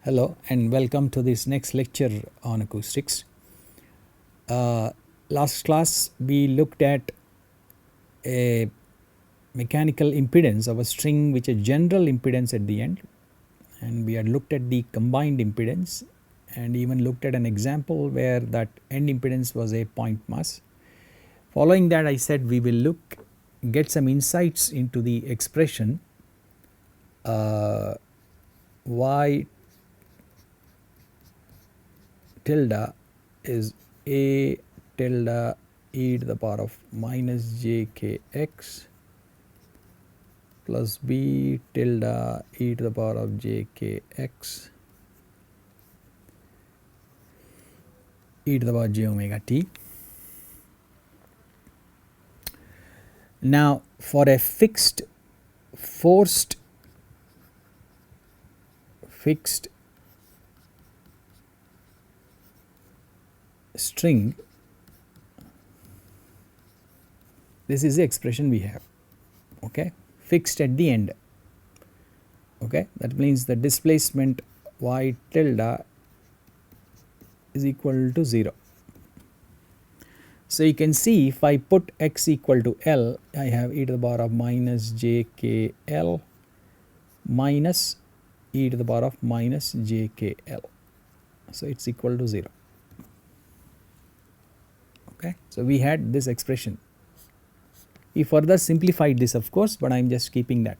Hello and welcome to this next lecture on acoustics. Last class we looked at a mechanical impedance of a string which a general impedance at the end, and we had looked at the combined impedance and even looked at an example where that end impedance was a point mass. Following that, I said we will get some insights into the expression y tilde is a tilde e to the power of minus jkx plus b tilde e to the power of jkx e to the power j omega t. Now for a fixed string, this is the expression we have, okay, fixed at the end, okay. That means the displacement y tilde is equal to 0. So you can see if I put x equal to L, I have e to the power of minus jkl minus e to the power of minus jkl. So it's equal to 0. Okay, so we had this expression. We further simplified this, of course, but I am just keeping that.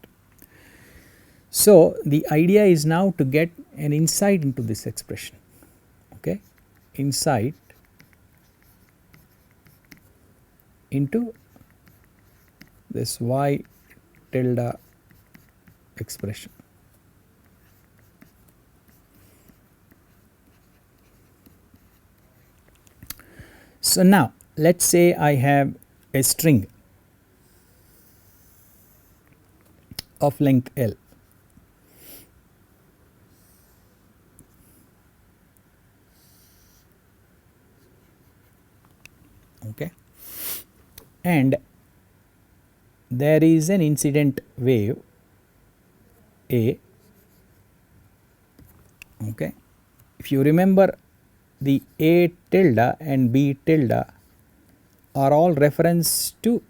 So the idea is now to get an insight into this expression, okay, insight into this y tilde expression. So now let us say I have a string of length L, okay, and there is an incident wave A, okay. If you remember, the A tilde and B tilde are all reference to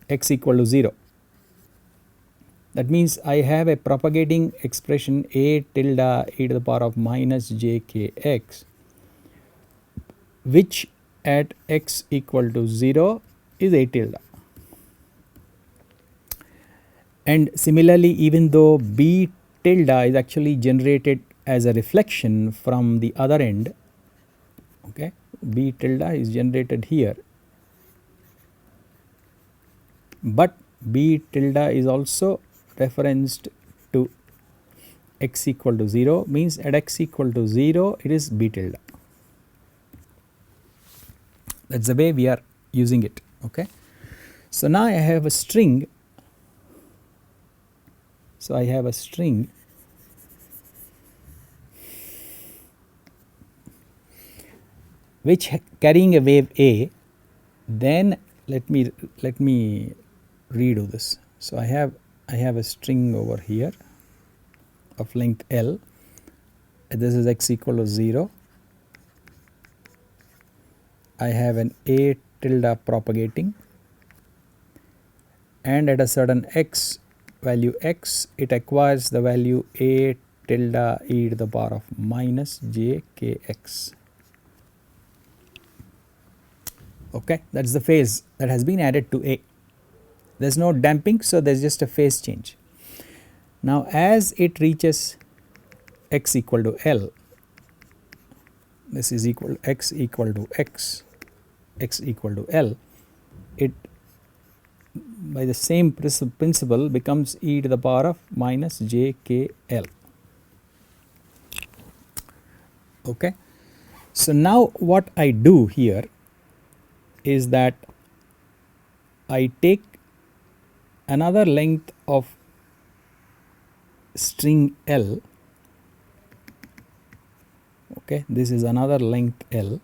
x equal to 0. That means I have a propagating expression A tilde e to the power of minus jkx, which at x equal to 0 is A tilde. And similarly, even though B tilde is actually generated as a reflection from the other end, okay, B tilde is generated here, but B tilde is also referenced to x equal to 0, means at x equal to 0 it is B tilde. That is the way we are using it, okay. So now I have a string. So I have a string which carrying a wave A. Then let me redo this. So I have a string over here of length L. This is x equal to 0. I have an A tilde propagating, and at a certain x value x, it acquires the value A tilde e to the power of minus jkx. Okay, that is the phase that has been added to A. There is no damping, so there is just a phase change. Now as it reaches x equal to L, this is equal x equal to x equal to L, it by the same principle becomes e to the power of minus jkl. Okay. So now what I do here is that I take another length of string L, okay, this is another length L,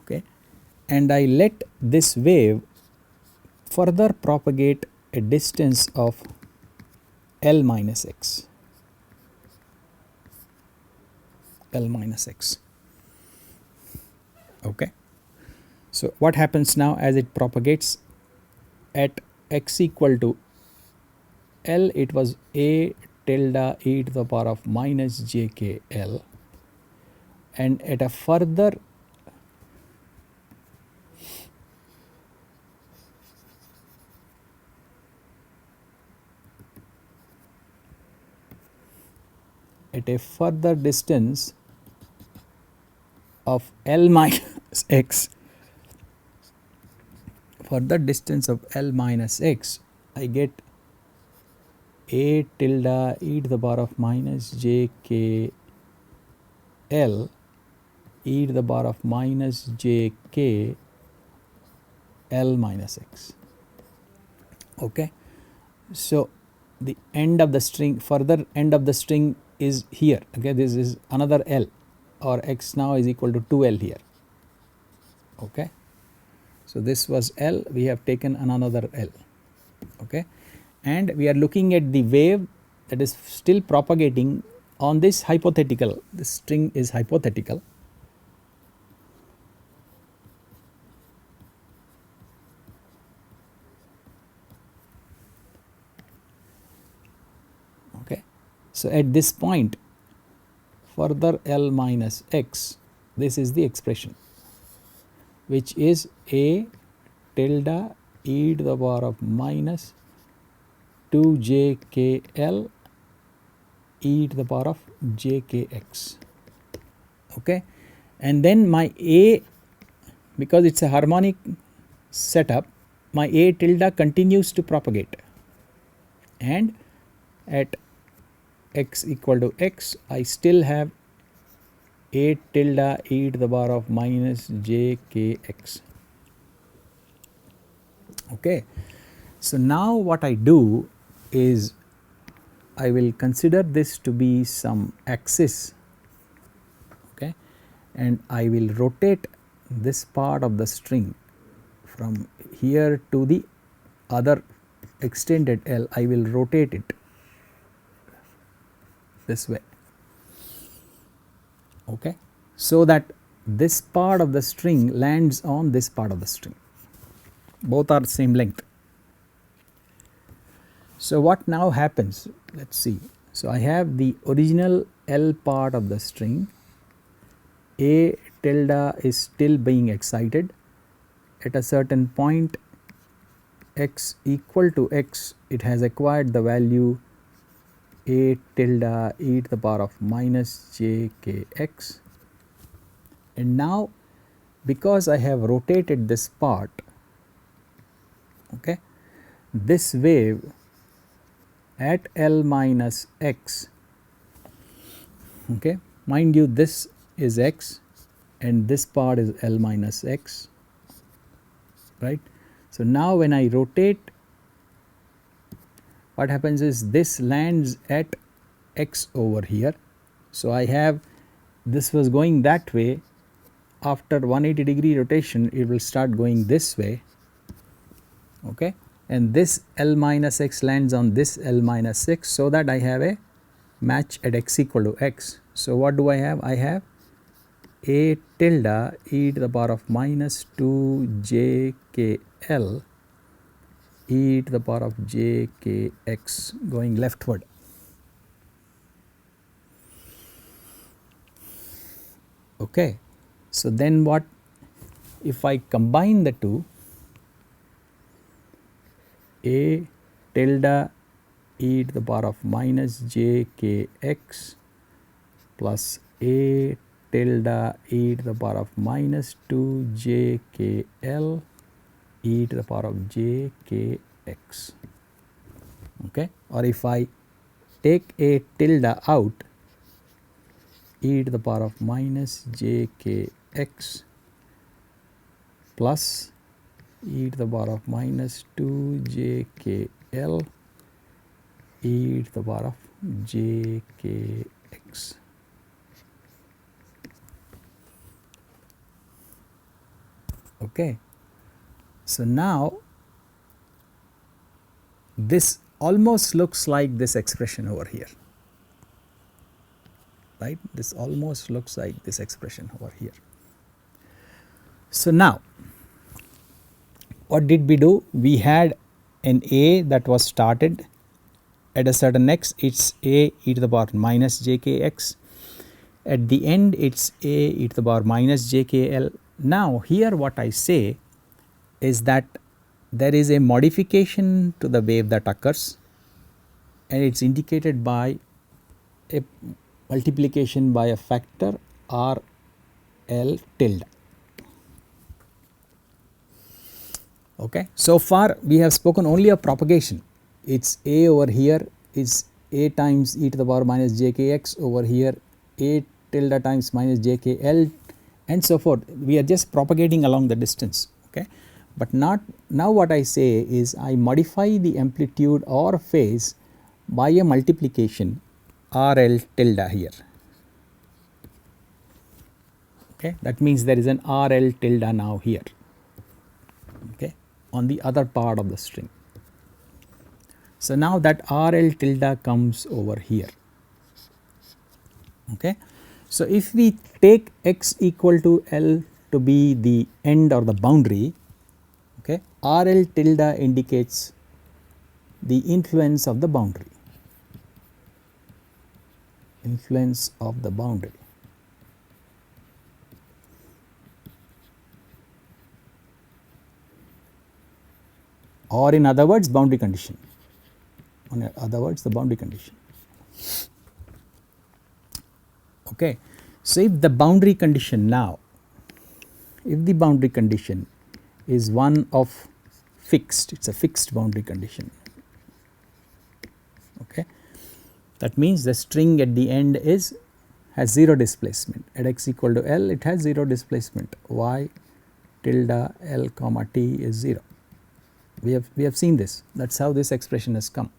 okay, and I let this wave further propagate a distance of L minus x. L minus x. Okay. So what happens now as it propagates at x equal to L, it was a tilde e to the power of minus jkl, and at a further distance of L minus x, I get a tilde e to the power of minus j k l e to the power of minus j k l minus x. Okay. So the end of the string, further end of the string is here. Okay, this is another L, or x now is equal to 2L here. Okay. So this was L, we have taken another L. Okay, and we are looking at the wave that is still propagating on this hypothetical, this string is hypothetical. Okay, so at this point, further L minus x, this is the expression, which is a tilde e to the power of minus 2jkl e to the power of jkx. Okay, and then my a, because it's a harmonic setup, my a tilde continues to propagate, and at x equal to x, I still have a tilde e to the power of minus jkx. Okay, so now what I do is I will consider this to be some axis, okay, and I will rotate this part of the string from here to the other extended L. I will rotate it this way, okay, so that this part of the string lands on this part of the string, both are same length. So what now happens, let us see. So I have the original L part of the string, a tilde is still being excited. At a certain point x equal to x, it has acquired the value a tilde e to the power of minus jkx, and now because I have rotated this part, okay, this wave at L minus x, okay, mind you this is x and this part is L minus x, right. So now when I rotate, what happens is this lands at x over here. So I have, this was going that way, after 180-degree rotation it will start going this way, okay, and this L minus x lands on this L minus x, so that I have a match at x equal to x. So what do I have? I have a tilde e to the power of minus 2jkl e to the power of jkx going leftward. Okay, so then what if I combine the two, a tilde e to the power of minus jkx plus a tilde e to the power of minus 2jkl e to the power of jkx, okay, or if I take a tilde out, e to the power of minus jkx plus e to the power of minus 2jkl e to the power of jkx. Okay. So now this almost looks like this expression over here, right? This almost looks like this expression over here. So now what did we do? We had an a that was started at a certain x, it's a e to the power minus jkx. At the end it's a e to the power minus jkl. Now here what I say is that there is a modification to the wave that occurs, and it's indicated by a multiplication by a factor r l tilde. Okay. So far we have spoken only of propagation. It's a over here is a times e to the power minus jkx, over here a tilde times minus jkl, and so forth. We are just propagating along the distance. Okay. But not now what I say is I modify the amplitude or phase by a multiplication RL tilde here. Okay. That means there is an RL tilde now here, okay, on the other part of the string. So now that RL tilde comes over here. Okay. So if we take x equal to L to be the end or the boundary, okay, RL tilde indicates the influence of the boundary, influence of the boundary. Or in other words, boundary condition. In other words, the boundary condition. Okay. So if the boundary condition now, if the boundary condition is one of fixed, it's a fixed boundary condition. Okay. That means the string at the end has 0 displacement. At x equal to L, it has 0 displacement. Y tilde L comma T is 0. We have seen this. That's how this expression has come.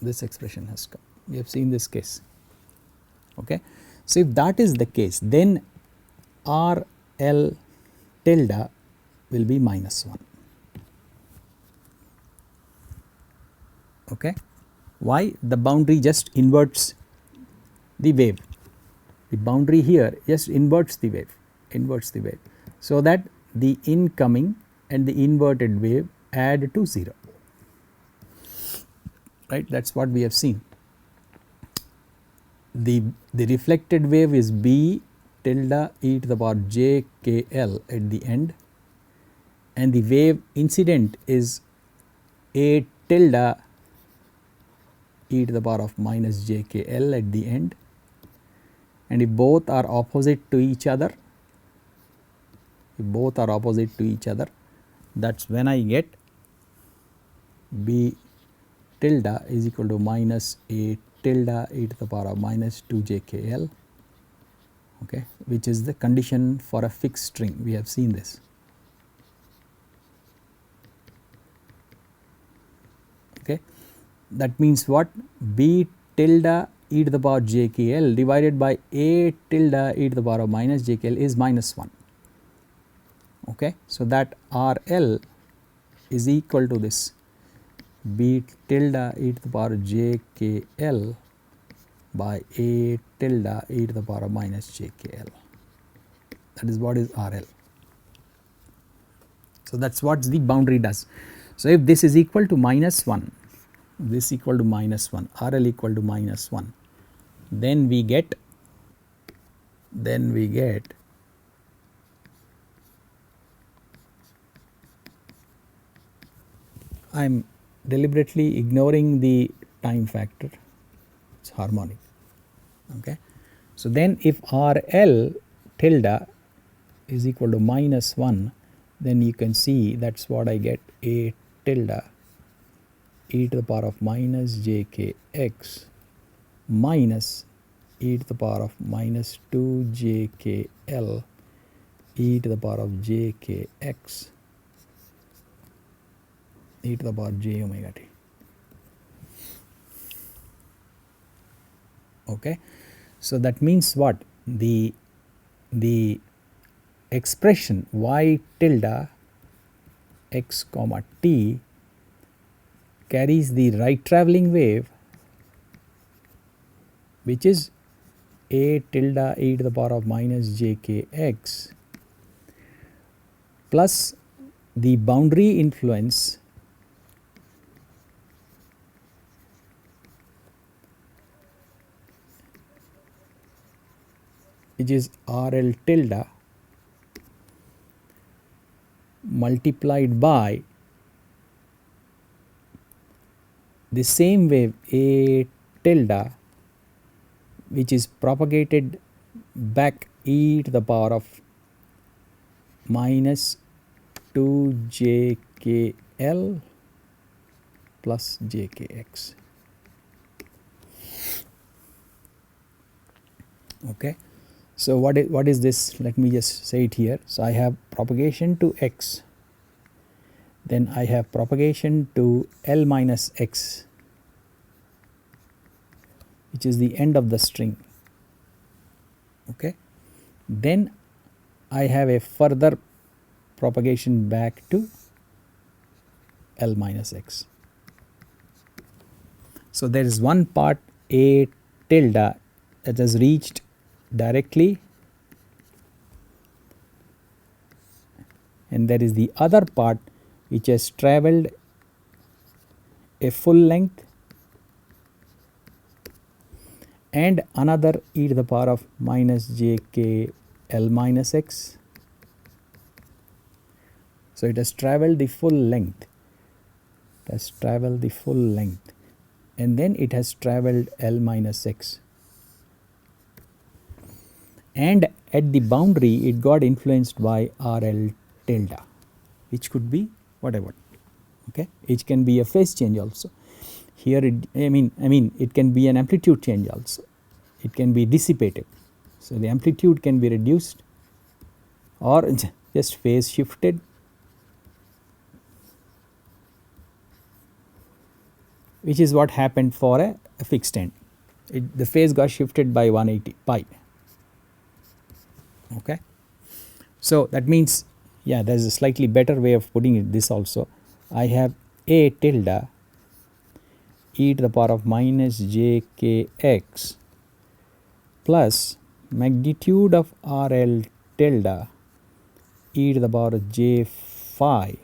This expression has come. We have seen this case. Okay. So if that is the case, then R L tilde will be minus 1. Okay. Why? The boundary just inverts the wave. The boundary here just inverts the wave, so that the incoming and the inverted wave add to 0, right. That is what we have seen. The reflected wave is b tilde e to the power j k l at the end, and the wave incident is a tilde e to the power of minus j k l at the end, and if both are opposite to each other, that is when I get b tilde is equal to minus a tilde e to the power of minus 2 j k l, okay, which is the condition for a fixed string. We have seen this. Okay. That means what? B tilde e to the power j k l divided by a tilde e to the power of minus j k l is minus 1. Okay. So that R L is equal to this b tilde e to the power j k l by a tilde e to the power of minus j k l. That is what is R L. So that is what the boundary does. So if this is equal to minus 1, this equal to minus 1, R L equal to minus 1, then we get I am deliberately ignoring the time factor, it is harmonic. Okay. So then if R L tilde is equal to minus 1, then you can see that is what I get, a tilde e to the power of minus j k x minus e to the power of minus 2 j k l e to the power of j k x e to the power j omega t. Okay. So that means what? The expression y tilde x comma t carries the right travelling wave, which is a tilde e to the power of minus j k x plus the boundary influence which is R L tilde multiplied by the same wave A tilde, which is propagated back e to the power of minus 2 j k l plus j k x. Okay. So, what is this? Let me just say it here. So, I have propagation to x, then I have propagation to L minus x, which is the end of the string. Okay. Then I have a further propagation back to L minus x. So, there is one part A tilde that has reached directly, and there is the other part which has travelled a full length and another e to the power of minus j k l minus x. So, it has travelled the full length, and then it has travelled L minus x, and at the boundary it got influenced by R L tilde, which could be whatever. Okay, it can be a phase change also. Here I mean it can be an amplitude change also. It can be dissipated. So, the amplitude can be reduced or just phase shifted. Which is what happened for a fixed end. The phase got shifted by 180 pi. Okay. So, that means, yeah, there is a slightly better way of putting it this also. I have A tilde e to the power of minus j k x plus magnitude of R L tilde e to the power of j phi,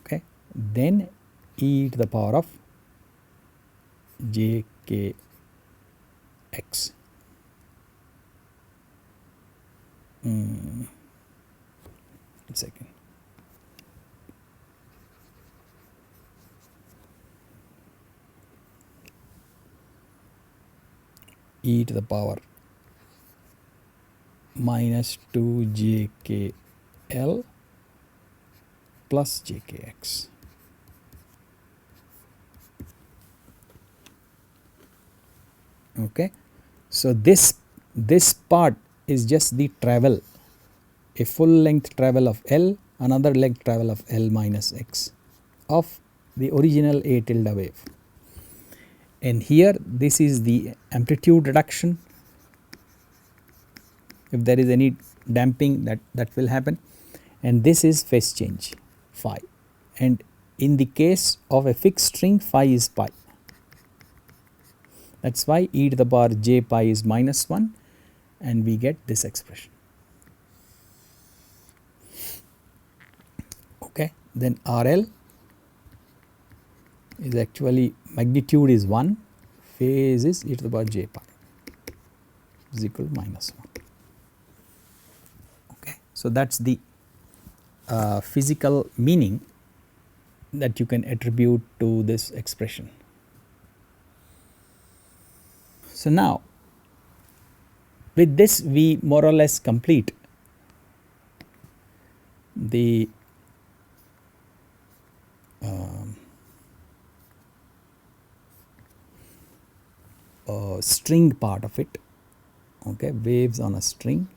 okay, then e to the power of j k x. One second. E to the power minus 2 j k l plus j k x. Okay. So, this part is just the travel, a full length travel of L, another length travel of L minus x of the original A tilde wave. And here this is the amplitude reduction. If there is any damping, that will happen, and this is phase change phi, and in the case of a fixed string, phi is pi. That is why e to the power j pi is minus 1, and we get this expression. Okay. Then RL is actually magnitude is 1, phase is e to the power j pi is equal to minus 1. Okay. So, that is the physical meaning that you can attribute to this expression. So, now with this we more or less complete the string part of it, okay, waves on a string.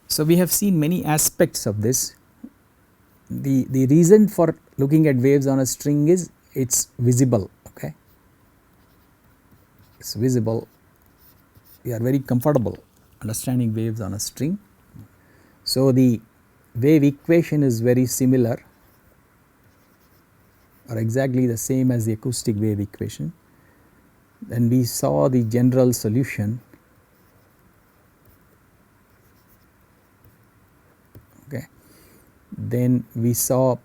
So, we have seen many aspects of this. The reason for looking at waves on a string is it's visible, okay, it's visible. We are very comfortable understanding waves on a string. So, the wave equation is very similar or exactly the same as the acoustic wave equation. Then we saw the general solution, okay. Then we saw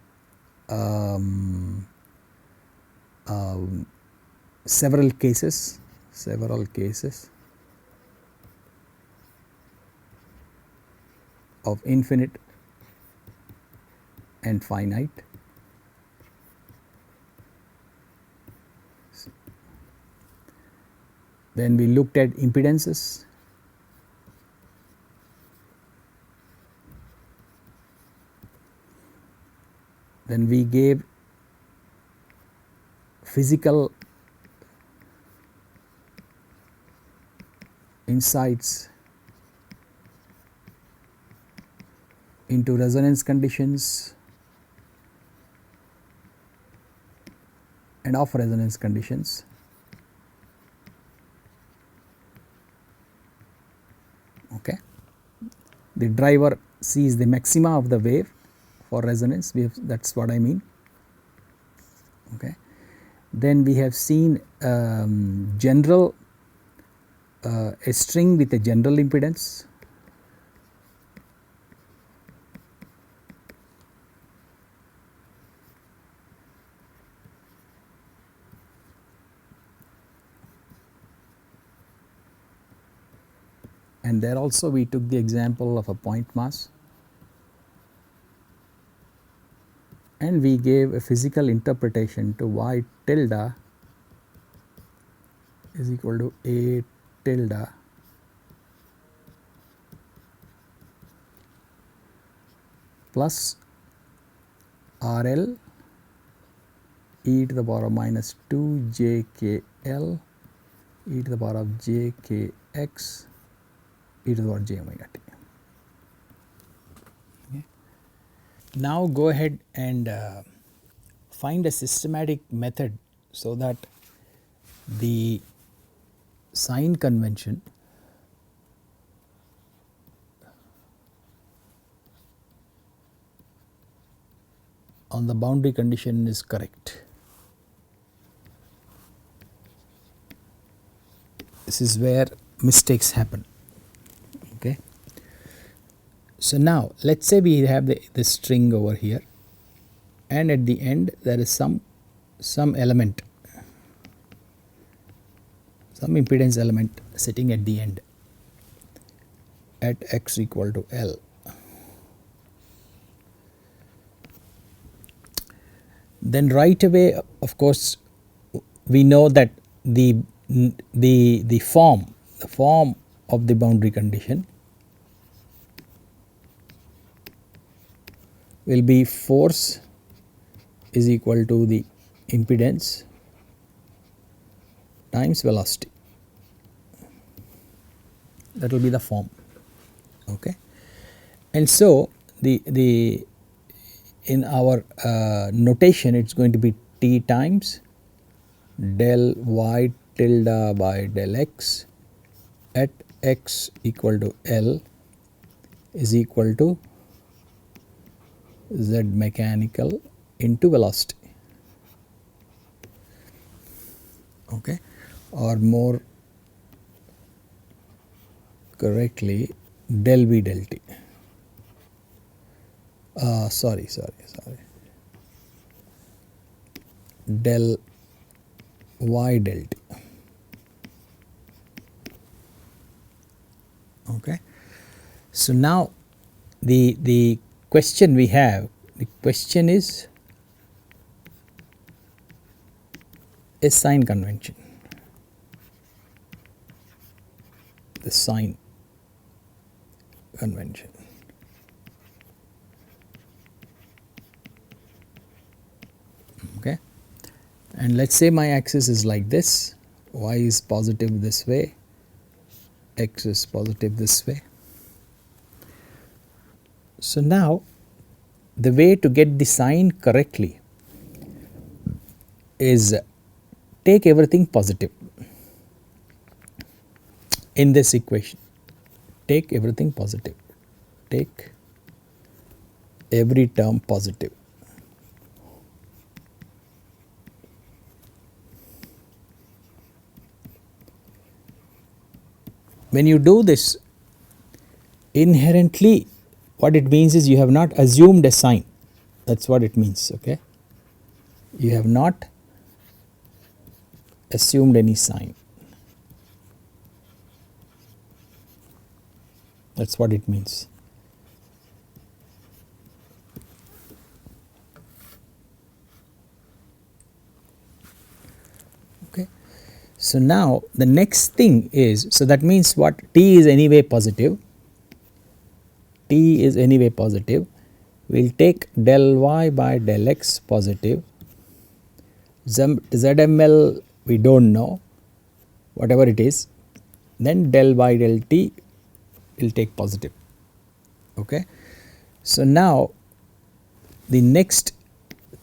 several cases of infinite and finite. Then we looked at impedances. Then we gave physical insights into resonance conditions and off resonance conditions. Okay. The driver sees the maxima of the wave for resonance, that is what I mean. Okay. Then we have seen general a string with a general impedance. And there also we took the example of a point mass, and we gave a physical interpretation to y tilde is equal to A tilde plus RL e to the power of minus 2 jkl e to the power of jkx e to the power j omega t. Okay. Now go ahead and find a systematic method so that the sign convention on the boundary condition is correct. This is where mistakes happen. Okay. So now let us say we have the string over here, and at the end there is some element, some impedance element sitting at the end at x equal to L. Then right away, of course, we know that the form of the boundary condition will be force is equal to the impedance times velocity. That will be the form. Okay. And so the in our notation it is going to be T times del y tilde by del x at x equal to L is equal to z mechanical into velocity. Okay. Or more correctly del v del t. Sorry, del y del t. Okay. So now the question we have, the question is a sign convention, the sign convention. Okay. And let us say my axis is like this, y is positive this way, x is positive this way. So now, the way to get the sign correctly is take everything positive in this equation. Take everything positive. Take every term positive. When you do this, inherently what it means is you have not assumed a sign. That's what it means, okay? You have not assumed any sign. That's what it means. Okay. So now the next thing is, so that means what? T is anyway positive. T is anyway positive. We'll take del y by del x positive. ZML we don't know, whatever it is. Then del y del t will take positive. Okay. So now the next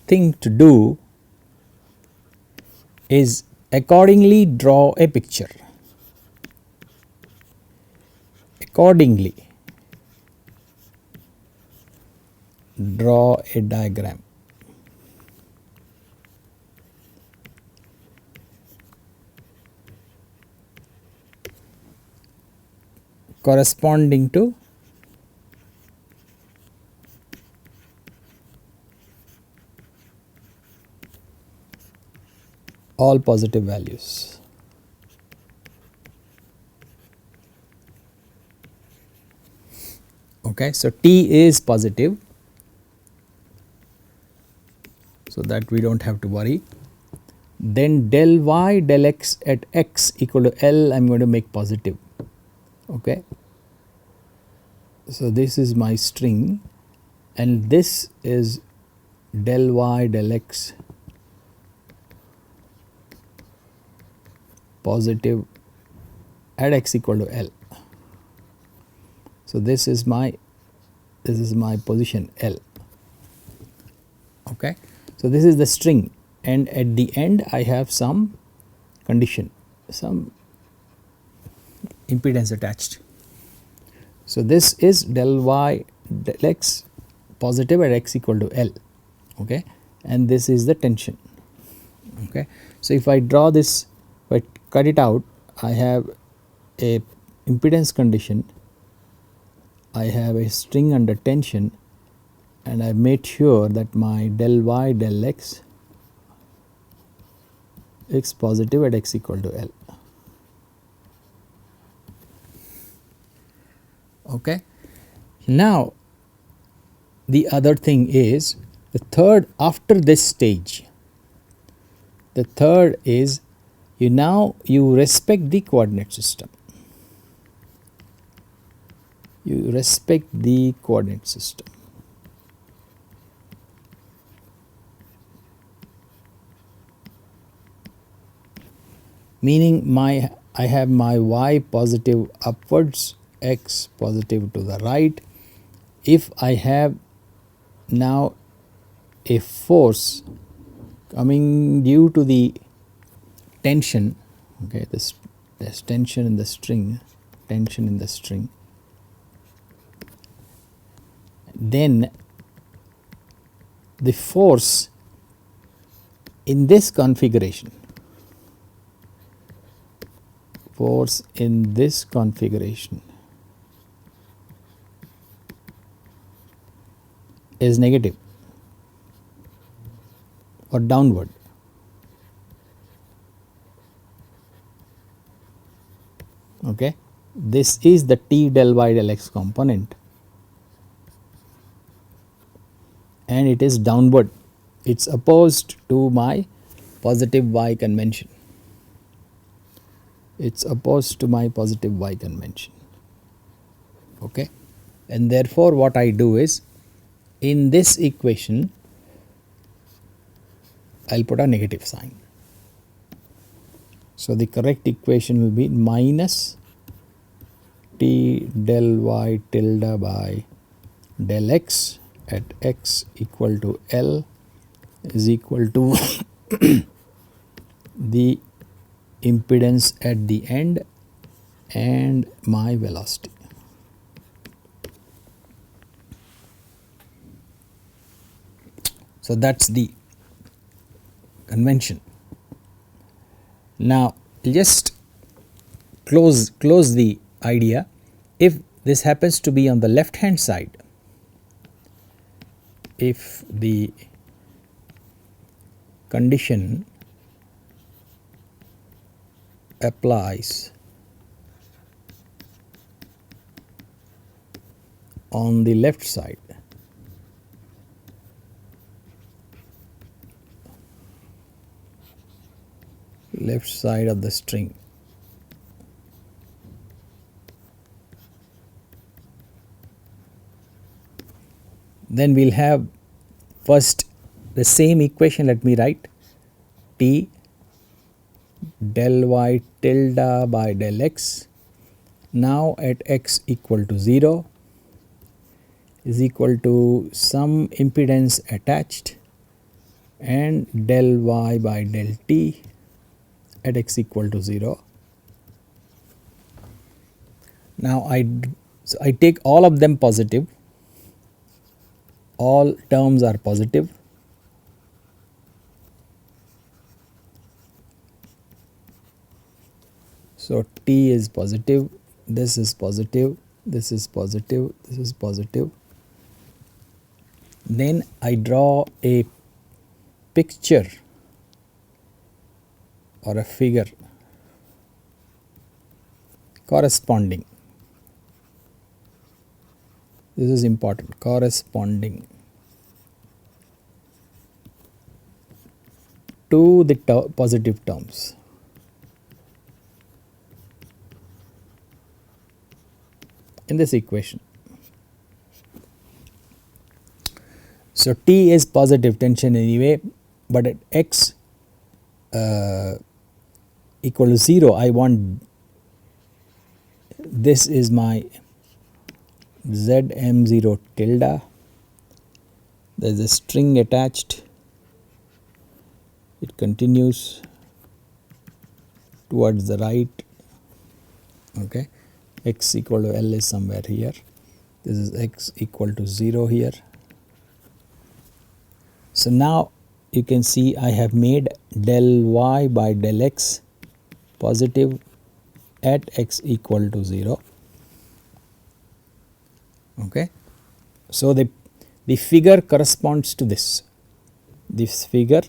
thing to do is accordingly draw a picture. Accordingly draw a diagram. Corresponding to all positive values. Okay, so T is positive, so that we don't have to worry. Then del y del x at x equal to L, I am going to make positive. Okay. So this is my string and this is del y del x positive at x equal to L. So this is my position L. Okay. So this is the string and at the end I have some condition, some impedance attached. So this is del y del x positive at x equal to L, okay, and this is the tension. Okay. So if I draw this, if I cut it out, I have a impedance condition, I have a string under tension, and I made sure that my del y del x is positive at x equal to L. Okay. Now the other thing is the third after this stage. The third is you respect the coordinate system. You respect the coordinate system. Meaning I have my y positive upwards, x positive to the right. If I have now a force coming due to the tension, okay, there's tension in the string, then the force in this configuration, is negative or downward. Okay, this is the T del y del x component and it is downward. It's opposed to my positive y convention. Okay, and therefore what I do is in this equation I'll put a negative sign. So the correct equation will be minus T del y tilde by del x at x equal to L is equal to the impedance at the end and my velocity. So that's the convention. Now just close the idea. If this happens to be on the left hand side, if the condition applies on the left side, of the string, then we will have first the same equation. Let me write T del y tilde by del x now at x equal to 0 is equal to some impedance attached and del y by del t at x equal to 0. Now I take all of them positive, all terms are positive. So t is positive, this is positive, this is positive, this is positive. Then I draw a picture or a figure corresponding, this is important, corresponding to the positive terms. In this equation. So T is positive tension anyway, but at x equal to 0 I want, this is my Zm0 tilde, there is a string attached, it continues towards the right, okay. X equal to L is somewhere here, this is x equal to 0 here. So now you can see I have made del y by del x positive at x equal to 0, okay. So the figure corresponds to this figure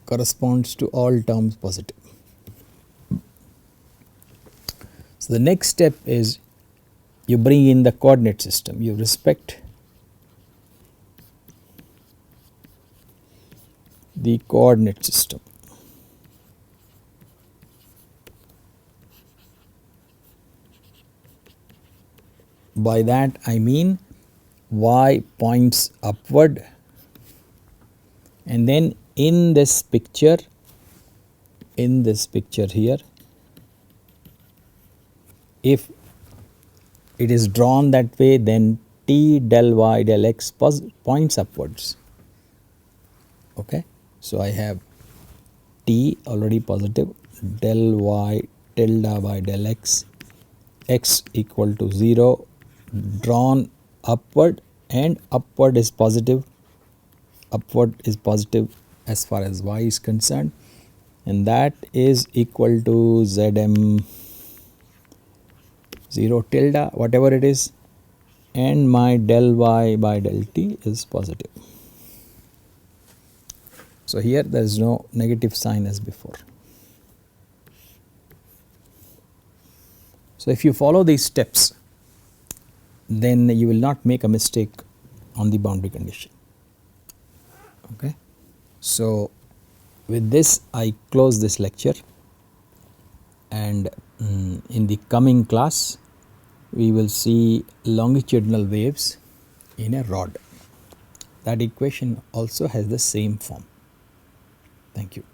corresponds to all terms positive. So the next step is you bring in the coordinate system, you respect the coordinate system. By that I mean y points upward, and then in this picture here, if it is drawn that way, then T del y del x points upwards, okay. So I have T already positive, del y tilde by del x, x equal to 0 drawn upward, and upward is positive as far as y is concerned, and that is equal to Zm 0 tilde whatever it is, and my del y by del t is positive. So here there is no negative sign as before. So if you follow these steps, then you will not make a mistake on the boundary condition, okay. So with this I close this lecture, and in the coming class we will see longitudinal waves in a rod. That equation also has the same form. Thank you.